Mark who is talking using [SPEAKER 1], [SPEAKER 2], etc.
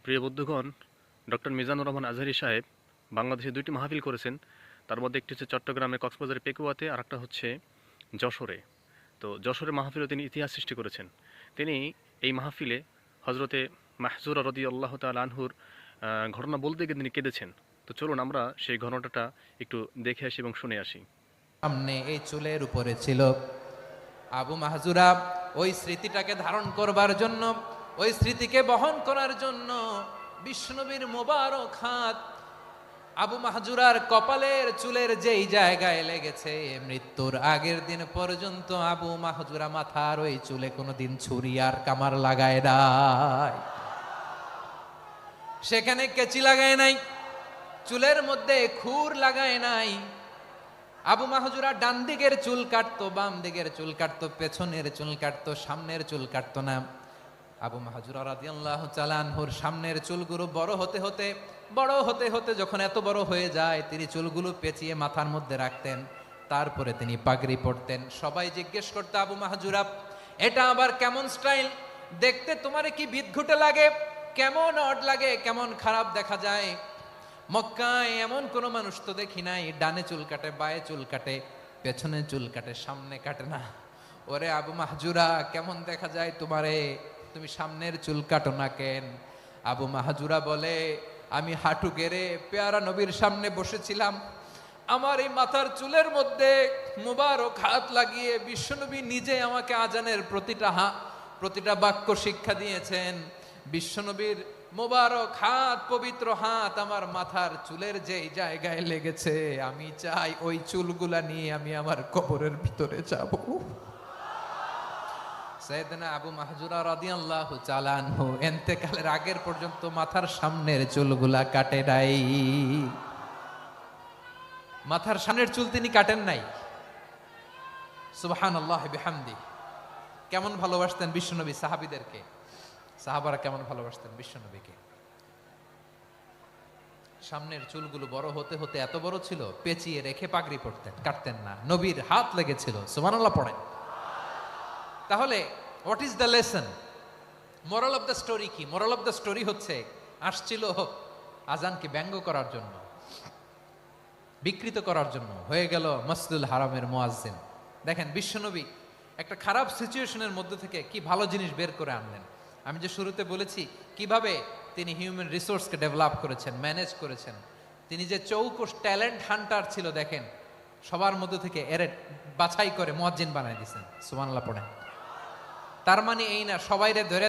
[SPEAKER 1] প্রিয় বন্ধুগণ, ডক্টর মিজানুর রহমান আজহারী সাহেব বাংলাদেশে দুইটি মাহফিল করেছেন। তার মধ্যে একটি হচ্ছে চট্টগ্রামে কক্সবাজারের পেকুয়াতে, আর একটা হচ্ছে যশোরে। তো যশোরের মাহফিলে তিনি ইতিহাস সৃষ্টি করেছেন। তিনি এই মাহফিলে হজরতে মাহজুরা রাদিয়াল্লাহু তাআলা আনহুর ঘটনা বলতে গিয়ে তিনি কেঁদেছেন। তো চলুন আমরা সেই ঘটনাটা একটু দেখে আসি এবং শুনে আসি।
[SPEAKER 2] সামনে এই চুলের উপরে ছিল আবু মাহজুরা। ওই স্মৃতিটাকে ধারণ করবার জন্য, ওই স্মৃতিকে বহন করার জন্য বিশ্বনবীর মোবারক হাত আবু মাহজুরার কপালের চুলের যেই জায়গায় লেগেছে, মৃত্যুর আগের দিন পর্যন্ত আবু মাহজুরা মাথার ওই চুলে কোনোদিন ছুরি আর কামার লাগায় নাই, সেখানে কেচি লাগায় নাই, চুলের মধ্যে খুর লাগায় নাই। আবু মাহজুরা ডান দিকের চুল কাটতো, বাম দিকের চুল কাটতো, পেছনের চুল কাটতো, সামনের চুল কাটতো না। আবু মাহজুরা রাদিয়াল্লাহু তাআলা আনহুর সামনের চুলগুলো বড় হতে হতে যখন এত বড় হয়ে যায়, তিনি চুলগুলো পেঁচিয়ে মাথার মধ্যে রাখতেন। তারপরে তিনি পাগড়ি পরতেন। সবাই জিজ্ঞেস করতো, আবু মাহজুরা, এটা আবার কেমন স্টাইল? দেখতে তোমারে কি বিদঘুটে লাগে? কেমন অড লাগে? কেমন খারাপ দেখা যায়? মক্কায় এমন কোন মানুষ তো দেখি নাই, ডানে চুল কাটে, বায়ে চুল কাটে, পেছনে চুল কাটে, সামনে কাটে না। ওরে আবু মাহজুরা, কেমন দেখা যায় তোমারে? তুমি সামনের চুল কাটো না কেন? আবু মাহজুরা বলে, আমি হাঁটু গেড়ে পেয়ারা নবীর সামনে বসেছিলাম, আমার এই মাথার চুলের মধ্যে মুবারক হাত লাগিয়ে বিশ্বনবী নিজে আমাকে আজানের প্রতিটা বাক্য শিক্ষা দিয়েছেন। বিশ্বনবীর মোবারক হাত, পবিত্র হাত আমার মাথার চুলের যেই জায়গায় লেগেছে, আমি চাই ওই চুলগুলা নিয়ে আমি আমার কবরের ভিতরে যাব। সাইয়েদনা আবু মাহজুরা রাদিয়াল্লাহু তাআলা আনহু ইন্তেকালের আগের পর্যন্ত মাথার সামনের চুলগুলা কাটে নাই। মাথার সামনের চুল তিনি কাটেন নাই। সুবহানাল্লাহ বিহামদি। কেমন ভালোবাসতেন বিশ্বনবী সাহাবীদেরকে, সাহাবারা কেমন ভালোবাসতেন বিশ্বনবীকে। সামনের চুলগুলো বড় হতে হতে এত বড় ছিল, পেঁচিয়ে রেখে পাগড়ি পরতেন, কাটতেন না। নবীর হাত লেগেছিল। সুবহানাল্লাহ পড়েন। তাহলে what is the lesson? Moral of the story কি? মোরাল অফ দ্য স্টোরি হচ্ছে, আসছিল আজানকে ব্যঙ্গ করার জন্য, বিকৃত করার জন্য, হয়ে গেল মসজিদুল হারামের মুয়াজ্জিন। দেখেন বিশ্বনবী একটা খারাপ সিচুয়েশনের মধ্যে থেকে কি ভালো জিনিস বের করে আনলেন। আমি যে শুরুতে বলেছি কিভাবে তিনি হিউম্যান রিসোর্সকে ডেভেলপ করেছেন, ম্যানেজ করেছেন। তিনি যে চৌকস ট্যালেন্ট হান্টার ছিল, দেখেন সবার মধ্যে থেকে এরে বাছাই করে মুয়াজ্জিন বানাই দিয়েছেন। সুবহানাল্লাহ পড়েন। তার মানে এই না সবাইরে ধরে